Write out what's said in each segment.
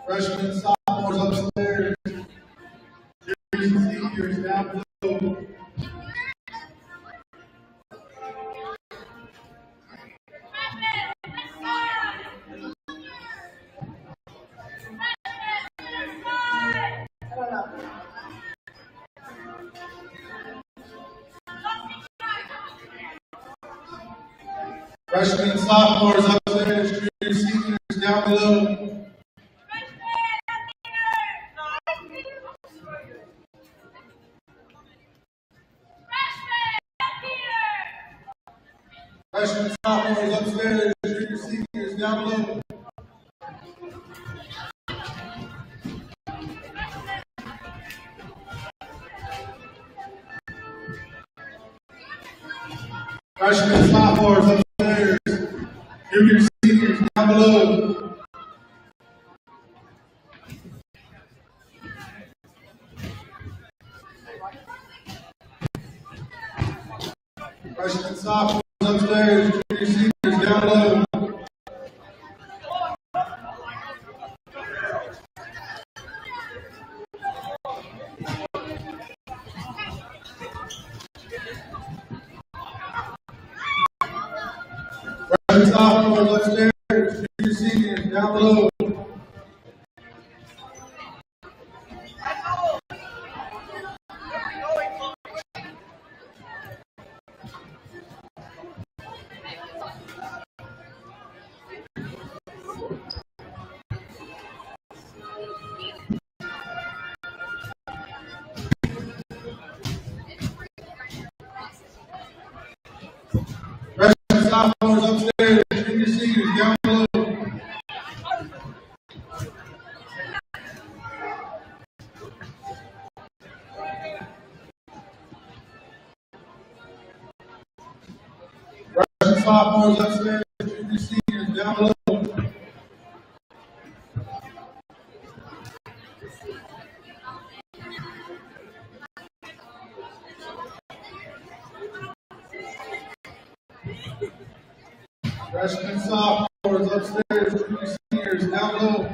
Freshmen, sophomores upstairs. Juniors and seniors down below. Freshmen, sophomores upstairs. Juniors, seniors down below. Freshmen, sophomores upstairs, juniors, seniors down below. Freshmen, sophomores upstairs, juniors, seniors down below. Freshmen, sophomores upstairs, juniors, seniors down below. Freshmen, sophomores upstairs, juniors, seniors down below. Freshmen, sophomores upstairs, juniors, seniors down below. Freshmen, sophomores upstairs, juniors, seniors down below. Freshmen, sophomores upstairs, juniors, seniors down below.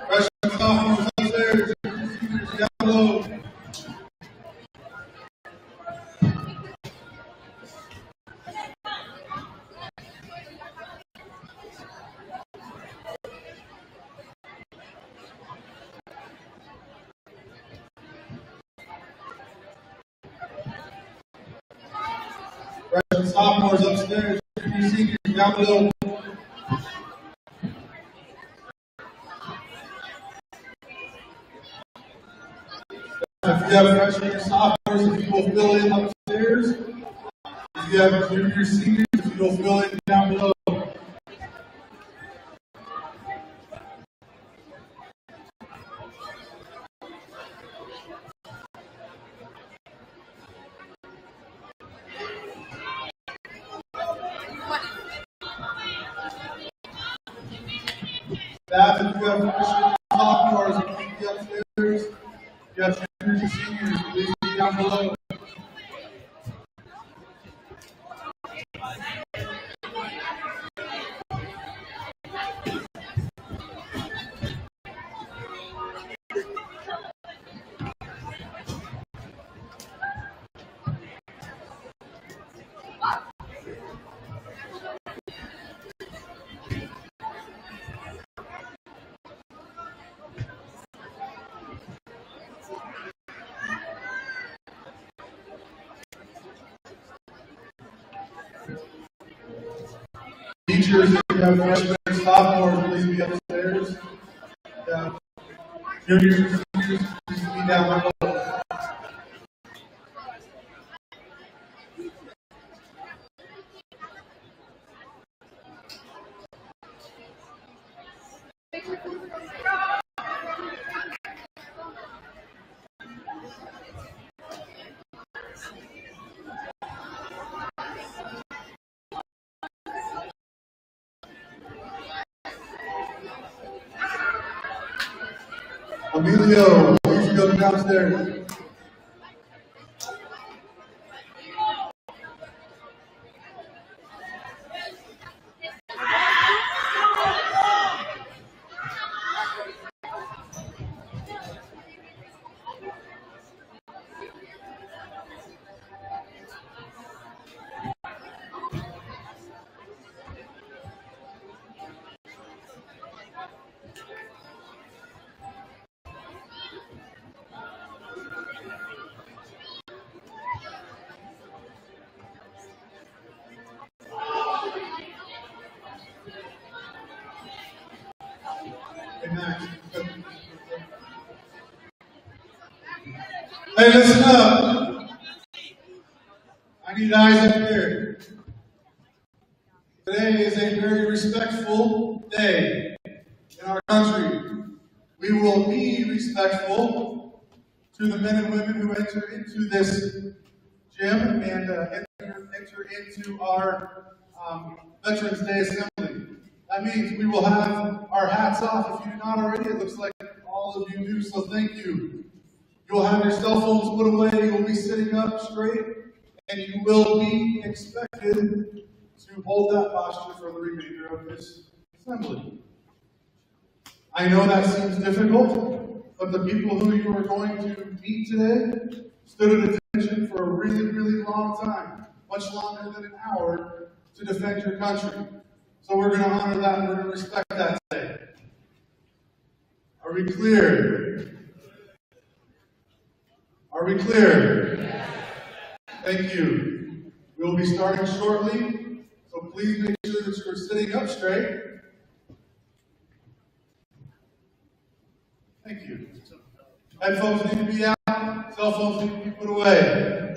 Freshmen, sophomores upstairs, juniors, seniors down below. Freshmen, sophomores upstairs, juniors, seniors down below. If you have freshmen and sophomores, if you will fill in upstairs. If you have juniors, seniors, if you will fill in down below. Staff, if you have freshmen and sophomores, please be upstairs. If you have juniors and seniors, please be down below. Teachers, if you have freshmen and sophomores, please be upstairs. Juniors and seniors, please be down below. Emilio, please come downstairs. Hey, listen up. I need eyes up here. Today is a very respectful day in our country. We will be respectful to the men and women who enter into this gym and enter into our Veterans Day Assembly. That means we will have our hats off. If you do not already, it looks like all of you do, so thank you. You'll have your cell phones put away, you'll be sitting up straight, and you will be expected to hold that posture for the remainder of this assembly. I know that seems difficult, but the people who you are going to meet today stood at attention for a really, really long time, much longer than an hour, to defend your country. So we're going to honor that and we're going to respect that today. Are we clear? Are we clear? Yes. Thank you. We'll be starting shortly, so please make sure that you're sitting up straight. Thank you. Headphones need to be out, cell phones need to be put away.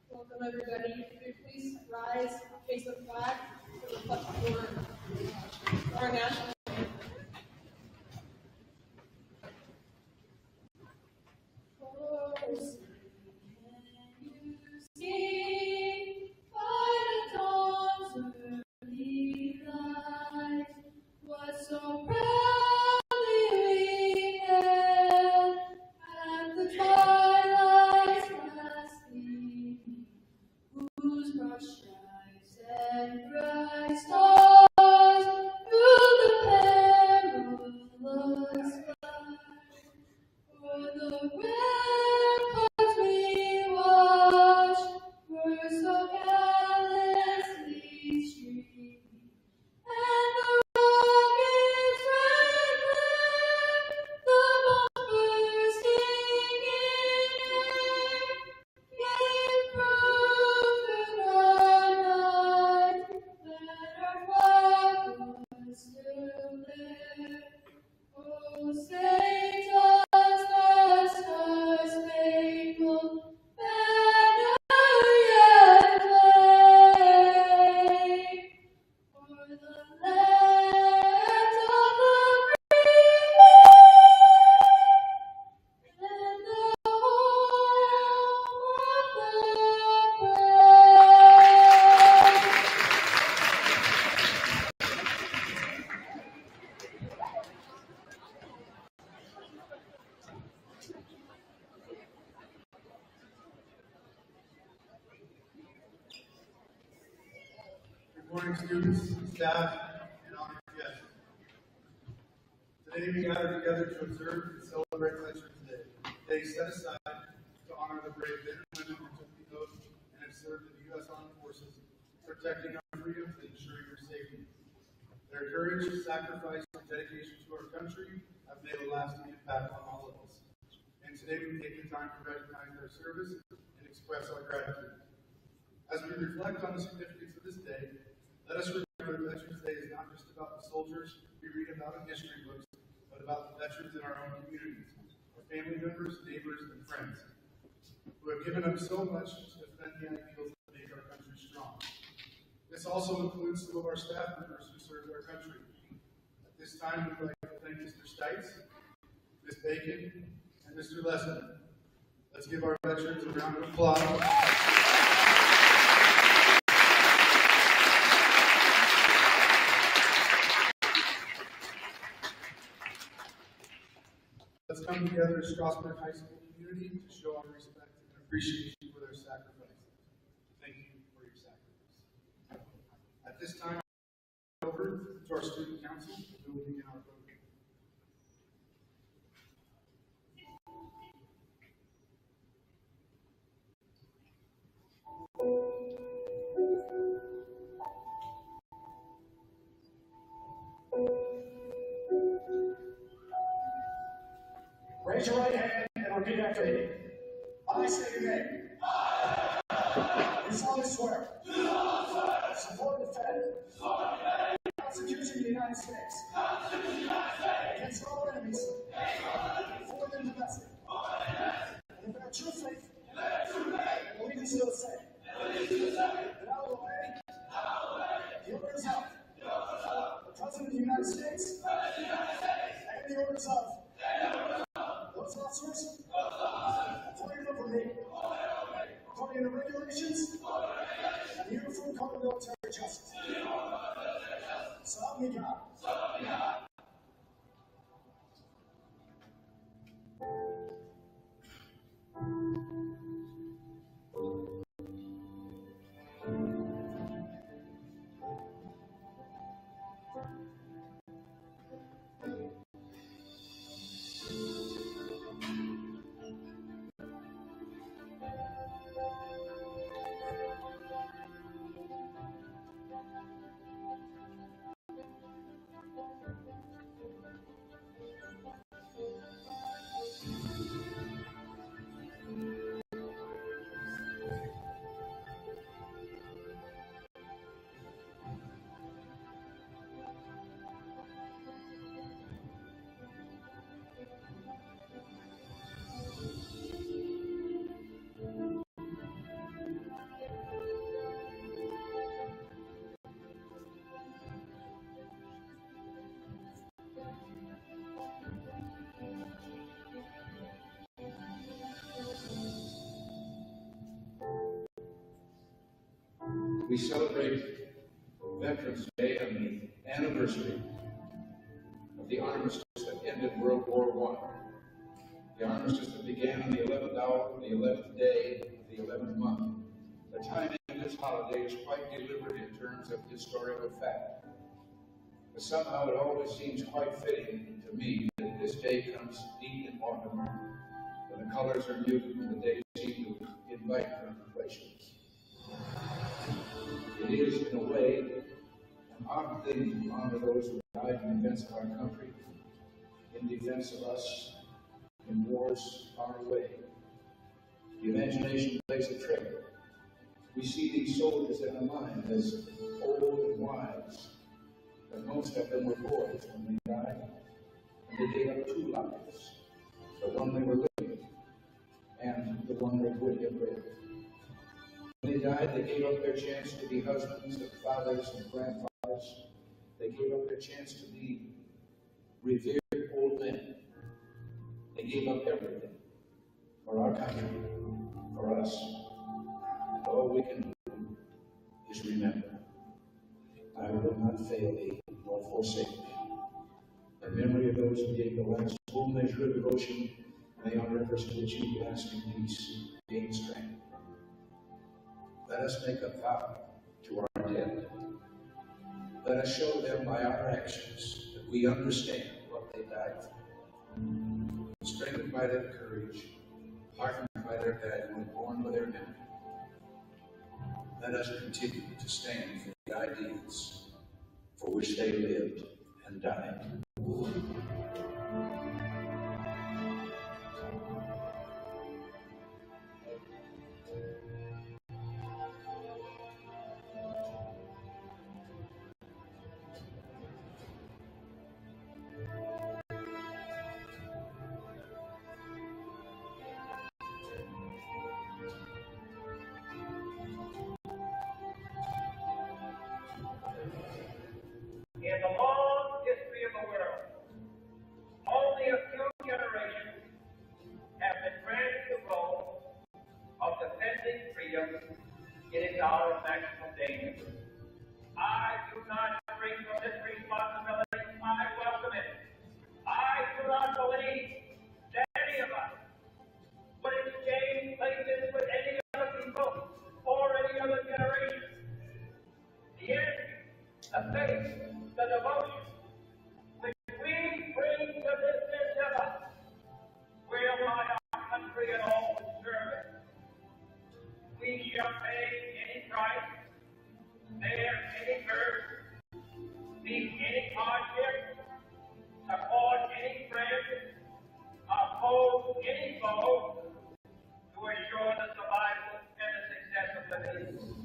Welcome everybody. Could you please rise, face the flag, to reflect for our national. morning, students, staff, and honored guests. Today we gather together to observe and celebrate Veterans Day. Day set aside to honor the brave men and women who took the oath and have served in the U.S. Armed Forces, protecting our freedoms and ensuring our safety. Their courage, sacrifice, and dedication to our country have made a lasting impact on all of us. And today we take the time to recognize their service and express our gratitude. As we reflect on the significance of this day, let us remember that Veterans Day is not just about the soldiers we read about in history books, but about the veterans in our own communities, our family members, neighbors, and friends, who have given up so much to defend the ideals that make our country strong. This also includes some of our staff members who served our country. At this time, we'd like to thank Mr. Stites, Ms. Bacon, and Mr. Lesson. Let's give our veterans a round of applause. Let's come together as Strasburg High School community to show our respect and appreciation for their sacrifice. Thank you for your sacrifice. At this time, over to our student council, who will begin our program. Raise your right hand and repeat after me. I say your name. Do solemnly swear. Support and defend the Constitution of the United States against all enemies, foreign and domestic, and to bear true faith and allegiance to the same, that I will obey the orders of the President of the United States and the orders of those officers appointed over me, according to regulations and the Uniform Code of Military Justice. So help me God. We celebrate Veterans Day on the anniversary of the armistice that ended World War I. The armistice that began on the 11th hour of the 11th day of the 11th month. The timing of this holiday is quite deliberate in terms of historical fact. But somehow it always seems quite fitting to me that this day comes deep in autumn, when the colors are muted and the days seem to invite contemplation. It is, in a way, an odd thing to honor those who died in defense of our country, in defense of us, in wars far away. The imagination plays a trick. We see these soldiers in our mind as old and wise, but most of them were boys when they died, and they gave up two lives, the one they were living and the one they would have lived. When they died, they gave up their chance to be husbands and fathers and grandfathers. They gave up their chance to be revered old men. They gave up everything for our country, for us. And all we can do is remember, I will not fail thee nor forsake thee. In memory of those who gave the last full measure of devotion, may our efforts to achieve lasting peace gain strength. Let us make a vow to our dead Let us show them by our actions that we understand what they died for. Strengthened by their courage, heartened by their value, and born with their memory, let us continue to stand for the ideals for which they lived and died. In the long history of the world, only a few generations have been granted the role of defending freedom in its hour of maximum danger. I do not shrink from this responsibility. I welcome it. I do not believe that any of us would exchange places with any other people or any other generation. The energy, the faith, the devotion which we bring to this endeavor will by our country and all who serve it. We shall pay any price, bear any burden, meet any hardship, support any friend, oppose any foe to assure the survival and the success of the nation.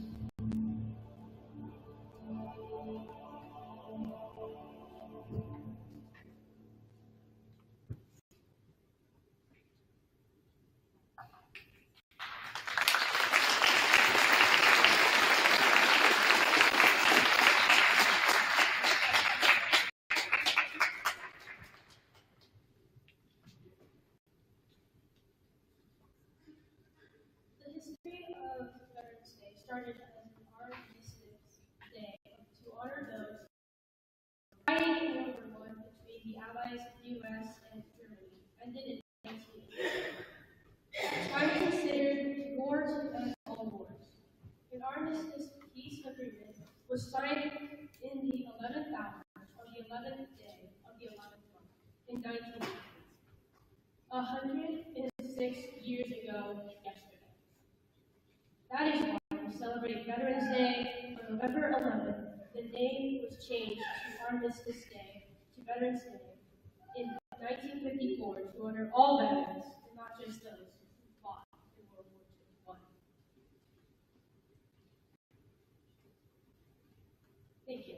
The history of Veterans Day started as an armistice day to honor those fighting in World War I between the Allies, the U.S., and Germany, ended in 1980. The time considered war to end all wars. An armistice peace agreement was signed in the 11th hour of the 11th day of the 11th month in 1980. 106 years ago yesterday. That is why we celebrate Veterans Day on November 11th. The name was changed to Armistice Day to Veterans Day in 1954 to honor all veterans and not just those who fought in World War II. Thank you.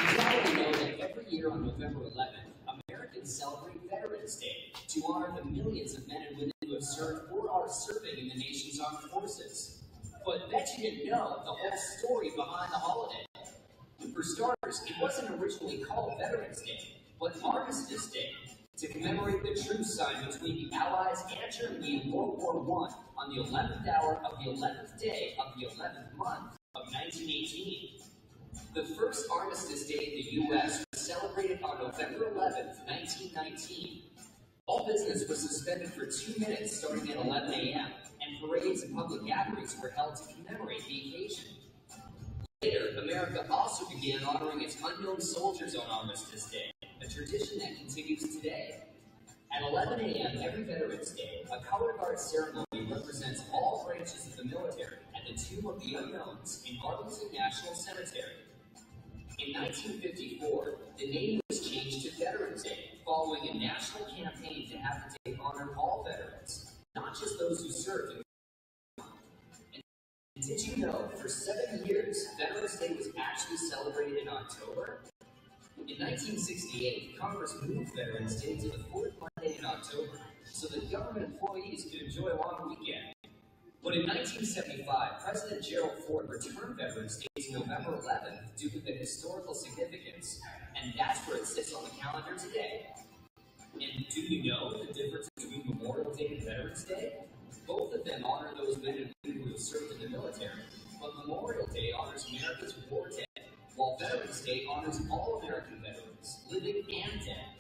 You probably know that every year on November 11th, Americans celebrate Veterans Day to honor the millions of men and women who have served or are serving in the nation's armed forces. But bet you didn't know the whole story behind the holiday. For starters, it wasn't originally called Veterans Day, but Armistice Day, to commemorate the truce signed between the Allies and Germany in World War I on the 11th hour of the 11th day of the 11th month of 1918. The first Armistice Day in the U.S. was celebrated on November 11th, 1919. All business was suspended for 2 minutes starting at 11 a.m., and parades and public gatherings were held to commemorate the occasion. Later, America also began honoring its unknown soldiers on Armistice Day, a tradition that continues today. At 11 a.m. every Veterans Day, a color guard ceremony represents all branches of the military at the Tomb of the Unknowns in Arlington National Cemetery. In 1954, the name was changed to Veterans Day, following a national campaign to have the day honor all veterans, not just those who served in the Army. And did you know, for 7 years, Veterans Day was actually celebrated in October? In 1968, Congress moved Veterans Day to the fourth Monday in October, so that government employees could enjoy a long weekend. But in 1975, President Gerald Ford returned Veterans Day to November 11th due to the historical significance, and that's where it sits on the calendar today. And do you know the difference between Memorial Day and Veterans Day? Both of them honor those men and women who have served in the military, but Memorial Day honors America's war dead, while Veterans Day honors all American veterans, living and dead.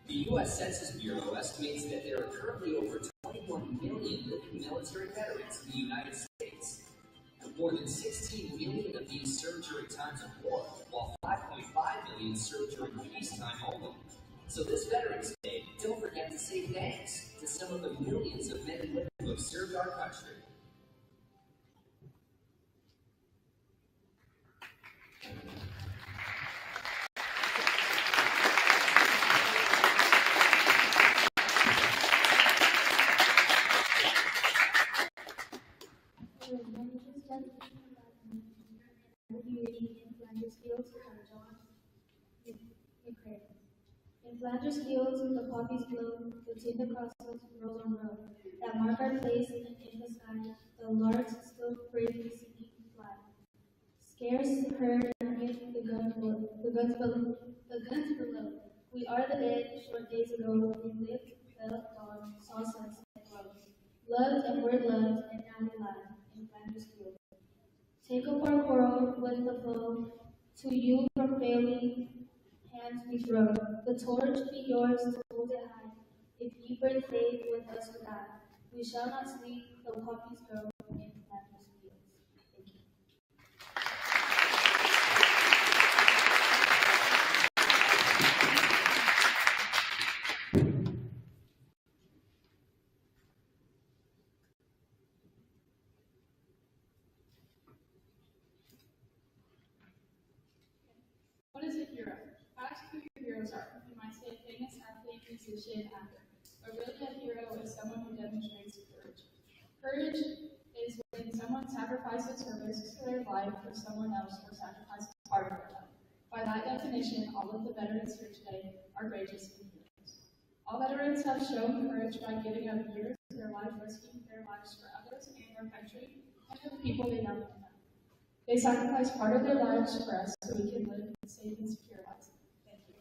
The U.S. Census Bureau estimates that there are currently over 21 million living military veterans in the United States. More than 16 million of these served during times of war, while 5.5 million served during peacetime only. So this Veterans Day, don't forget to say thanks to some of the millions of men and women who have served our country. We'll be reading in Flanders Fields by John Ukraine. In Flanders Fields, the poppies blow, the timber crosses row on row, that mark our place in the sky, the larks still bravely singing fly. Scarce heard amid the guns below. We are the dead, short days ago, we lived, felt, dawn, saw sunset glow. Loved and were loved, and now we lie in Flanders Fields. Take up our quarrel with the foe, to you from failing hands we throw. The torch be yours to hold it high. If ye bring faith with us or die, we shall not sleep, though poppies grow in Flanders Fields. Thank you. What is a hero? Ask who your heroes are. You might say a famous athlete, musician, actor. But really a hero is someone who demonstrates courage. Courage is when someone sacrifices or risks their life for someone else or sacrifices part of their life. By that definition, all of the veterans here today are courageous and heroes. All veterans have shown courage by giving up years of their life, risking their lives for others and our country, and for the people they love. They sacrifice part of their lives for us so we can live safe and secure lives. Thank you.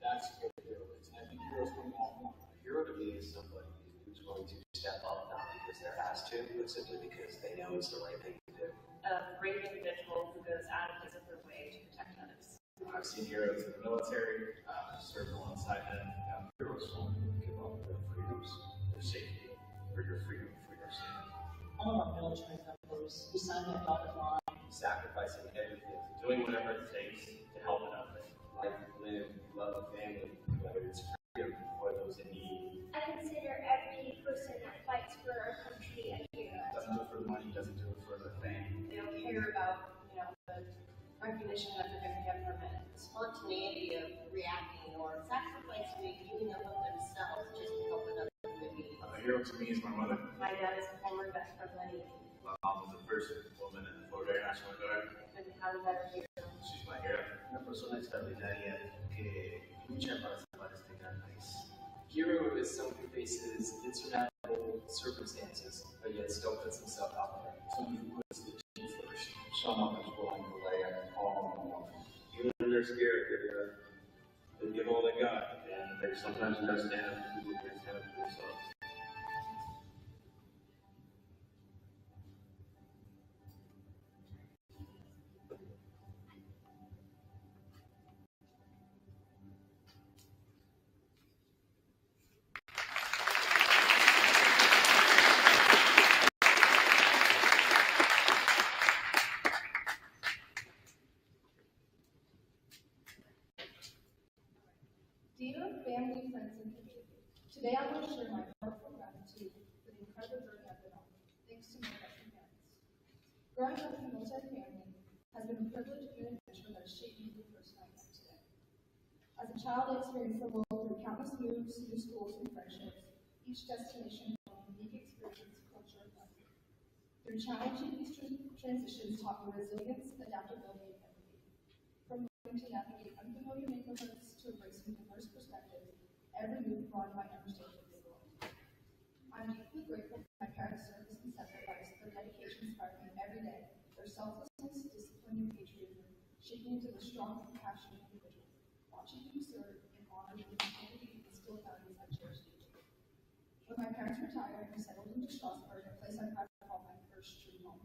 That's what a hero is. And I think heroes from all forms. A hero to me is somebody who's willing to step up, not because they're asked to, but simply because they know it's the right thing to do. A brave individual who goes out of his or her way to protect others. I've seen heroes in the military, serve alongside them. Heroes won't give up their freedoms, their safety, for your freedom, for your safety. All of our military members who signed that dotted line, Sacrificing everything, doing whatever it takes to help another. Life, live, love, family, whether it's freedom or those in need. I consider every person that fights for our country a hero. Doesn't do it for the money, doesn't do it for the fame. They don't care about, the recognition that they're going to get from it. the spontaneity of reacting or sacrificing, giving up of themselves just to help another human being. A hero to me is my mother. My dad is a former vet from the Navy. My mom was the first woman in the Florida Air National Guard. And how a better hero. She's my hero. Una persona extraordinaria que lucha para salvar este gran país. Hero is someone who faces insurmountable circumstances, but yet still puts himself out there. Someone who puts the team first. Someone who's willing to lay it all on the line. Even when they're scared, they give all they got, and they sometimes gotta stand up to people who stand up for themselves. Dear family, friends, and community, today I want to share my heartfelt gratitude for the incredible journey I've been on, thanks to my veteran parents. Growing up in a military family has been a privilege and an adventure that has shaped me to the person I am today. As a child, I experienced the world through countless moves, new schools, and friendships, each destination brought a unique experience, culture, and life. Through challenging these transitions taught me resilience, adaptability, and empathy. From learning to navigate unfamiliar neighborhoods to embracing diverse perspectives, every move brought my understanding of the world. I'm deeply grateful for my parents' service and sacrifice. Their dedication inspired me every day. Their selflessness, discipline, and patriotism shaped me into the strong, compassionate individual. Watching them serve and honor the community and instill values I cherish deeply. When my parents retired, we settled into Strasburg, a place I proudly call my first true home.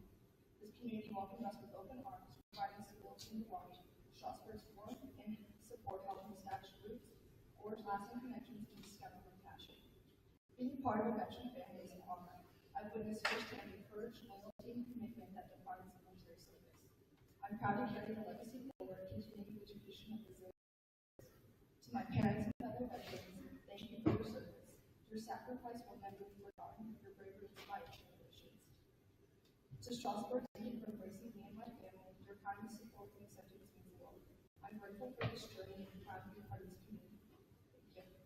This community welcomed us with open arms, riding school team to watch Strasburg's work and support helping establish roots, forge lasting connections, and discover their passion. Being part of a veteran family is an honor. I've witnessed firsthand the courage, loyalty, and commitment that defines military service. I'm proud to carry the legacy forward, continuing the tradition of resilience. To my parents and other veterans, thank you for your service. Your sacrifice will never be forgotten. Your bravery inspires generations. To Strasburg, thank you for embracing me and my family. Your kindness, support, and acceptance means the world. I'm grateful for this journey and proud to be part of this community. Thank you.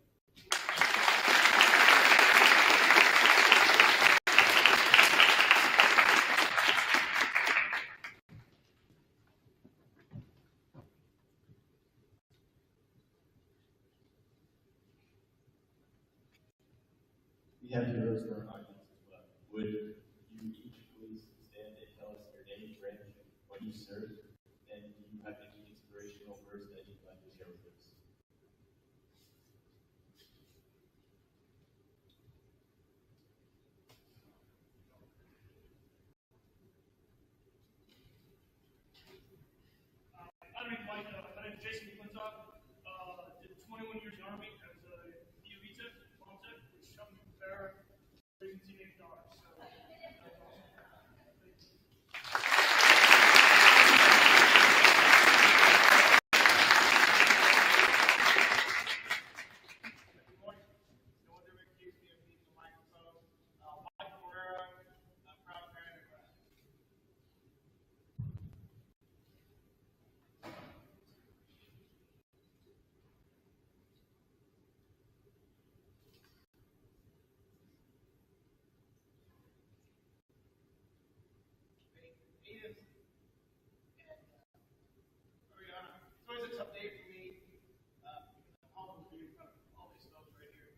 We have heroes for our audience as well. Would you each please stand and tell us your name, rank, what you serve, and do you have any inspirational words that you'd like to share with us? My name is Jason McClintock. Did 21 years in the Army as a DOV tech, bomb tech, which helped me prepare raising teenage daughters. So, it's always a tough day for me. I'm humbled to be in front of all these folks right here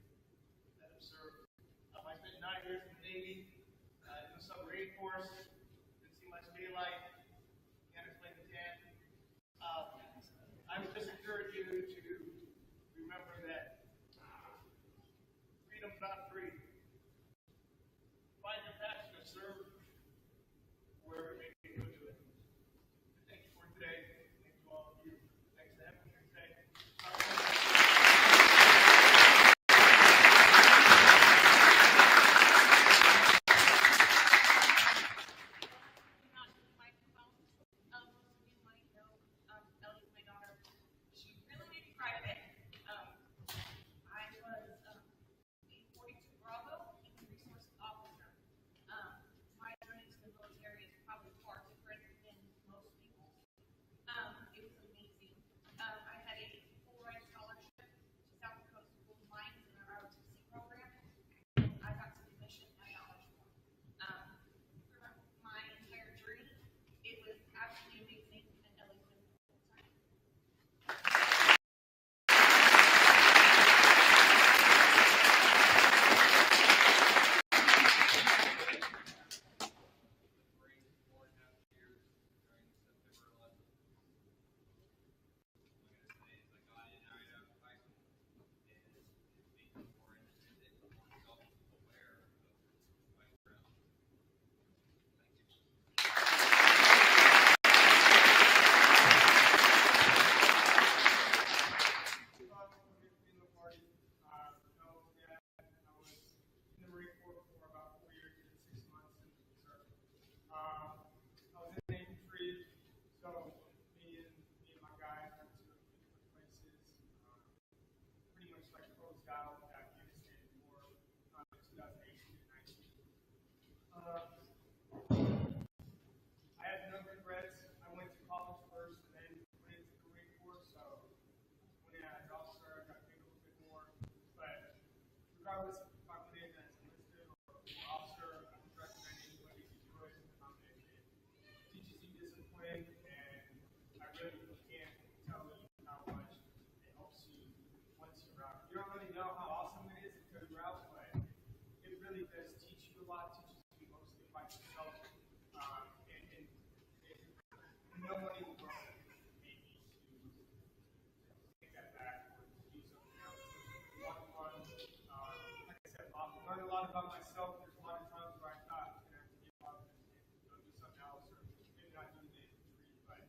that have served. I spent 9 years in the Navy, in the submarine force, didn't see much daylight, can't explain the tan. I would just encourage you to remember that freedom's not free. Find your passion to serve wherever it may be good to it. Thank you for today. Thank you all of you. Thanks for having me here today. She really made me cry today. I was a 42 Bravo Human Resources Officer. My journey to the military is probably far different than most people's. It was amazing. I had a full-ride scholarship to South Dakota School of Mines in our ROTC program. I got to commission at Dollar Store. For my entire journey, it was absolutely amazing and elegant the whole time. I had no regrets. I went to college first and then went into the Marine Corps. So when I was officer, I got paid a little bit more. But regardless if I went in as enlisted or officer, I would recommend anybody to do it. It teaches you discipline, and I really can't tell you how much it helps you once you're out. You don't really know how awesome it is until you're out, but it really does teach you a lot. Teaches you to be mostly by yourself. And nobody will grow maybe to take that back or to do something else. One-on-one, like I said, I learned a lot about myself. There's a lot of times where I thought I'm going to have to give up and go do something else or maybe not do the infantry, but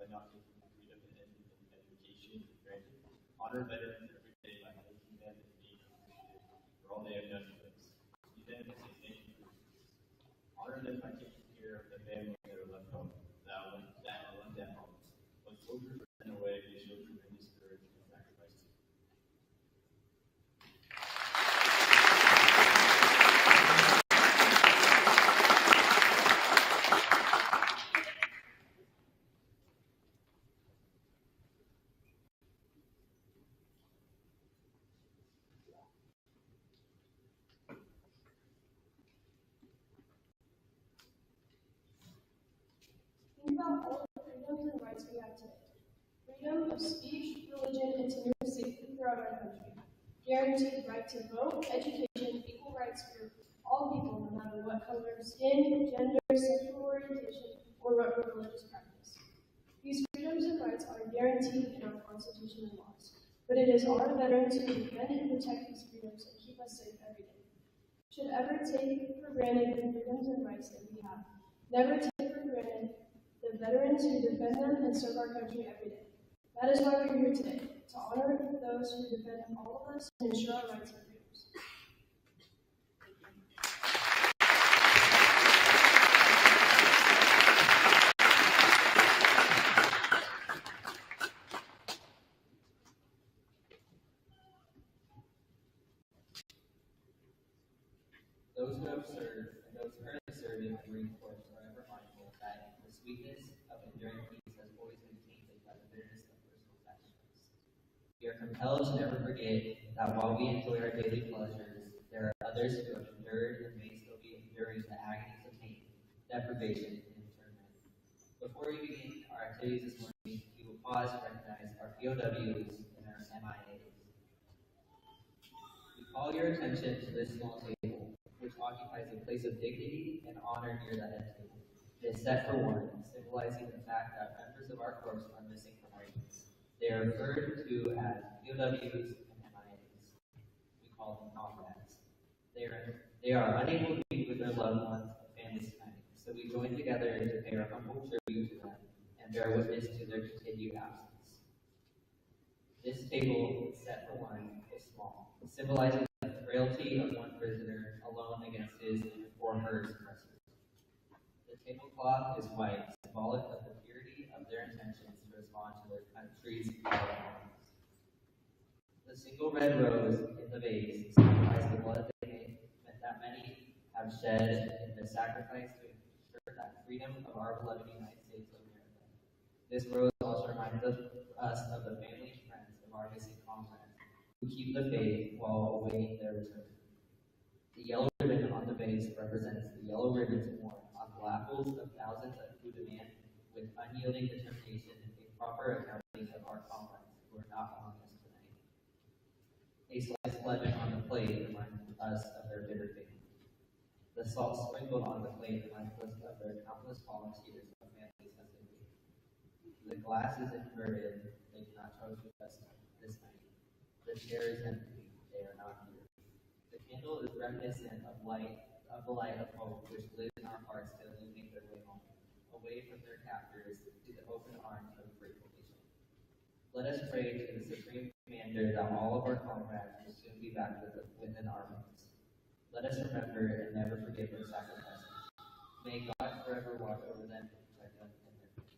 by not taking freedom and education for granted. Honor veterans every day by thanking them and being appreciative for all they have done for us. See them and say thank you for your service. Honor them by taking care of the family that are left home, that are left at home. When soldiers are sent away, they show tremendous courage and sacrifice too. Think about all the freedoms and rights we have today. Freedom of speech, religion, and to move safely throughout our country. Guaranteed right to vote, education, equal rights for all people, no matter what color of skin, gender, sexual orientation, or what religious practice. These freedoms and rights are guaranteed in our Constitution and laws, but it is our veterans who defend and protect these freedoms and keep us safe every day. Should ever take for granted the freedoms and rights that we have. Never take for granted the veterans who defend them and serve our country every day. That is why we're here today, to honor those who defend all of us and ensure our rights and freedoms. Those who have served and those currently serving in the Marine Corps are ever mindful that the sweetness of enduring peace has always been tainted by the bitterness of personal sacrifice. We are compelled to never forget that while we enjoy our daily pleasures, there are others who have endured and may still be enduring the agonies of pain, deprivation, and internment. Before we begin our activities this morning, we will pause to recognize our POWs and our MIAs. We call your attention to this small table, which occupies a place of dignity and honor near the head table. It is set for one, symbolizing the fact that members of our corps are missing from our ranks. They are referred to as POWs and MIAs. We call them comrades. They are unable to be with their loved ones and families tonight, so we join together to pay our humble tribute to them and bear witness to their continued absence. This table, set for one, is small, symbolizing the frailty of one prisoner alone against his or her oppressors. The tablecloth is white, symbolic of the purity of their intentions to respond to their country's demands. The single red rose in the vase signifies the blood that many have shed in the sacrifice to ensure that freedom of our beloved United States of America. This rose also reminds us of the family and friends of our missing comrades who keep the faith while awaiting their return. The yellow ribbon on the vase represents the yellow ribbons worn on the lapels of thousands who demand with unyielding determination a proper accounting of our comrades who are not among us tonight. A sliced lemon on the plate reminds us of their bitter fate. The salt sprinkled on the plate reminds us of their countless volunteers of families as they wait. The glass is inverted, they cannot toast with us this night. The chair is empty, they are not here. The candle is reminiscent of the light of hope which lives in our hearts to illuminate their way home, away from their captors to the open arms of a grateful nation. Let us pray to the Supreme Commander that all of our comrades will soon be back within our ranks. Let us remember and never forget their sacrifices. May God forever watch over them and protect them and their families.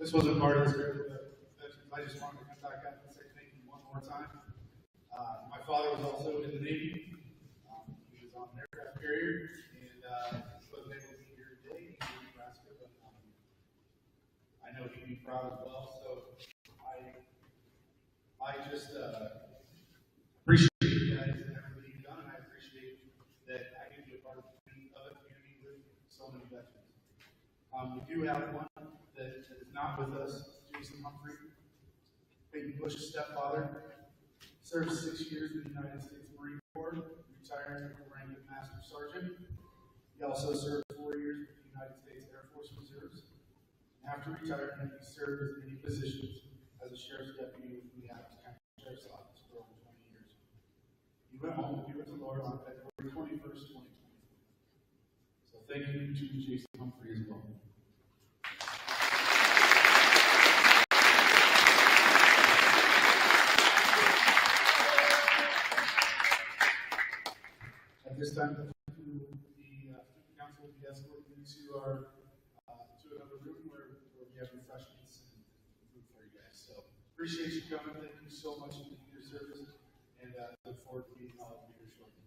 this wasn't part of the script, but I just wanted to come back up and say thank you one more time. My father was also in the Navy. He was on an aircraft carrier, and wasn't able to be here today. He's in Nebraska, but I know he'd be proud as well. So I just appreciate you guys and everything you've done, and I appreciate that I can be a part of the community with so many veterans. We do have one that is not with us, Jason Humphrey, Peyton Bush's stepfather, served 6 years in the United States Marine Corps, retiring with the rank of Master Sergeant. He also served 4 years with the United States Air Force Reserves. After retirement, he served in many positions as a sheriff's deputy with the Adams County Sheriff's Office for over 20 years. He went home to be with the Lord on February 21st, 2024. So thank you to Jason Humphrey as well. At this time, the council will be escorted into our to another room where we have refreshments and food for you guys. So appreciate you coming. Thank you so much for your service, and look forward to meeting all of you here shortly.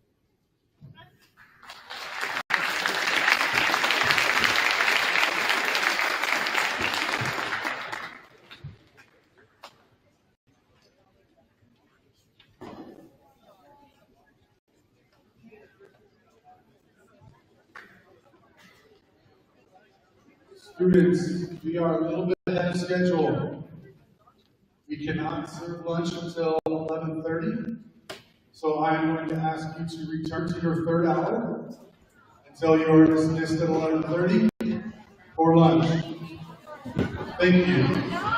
Students, we are a little bit ahead of schedule. We cannot serve lunch until 11:30, so I am going to ask you to return to your third hour until you are dismissed at 11:30 for lunch. Thank you.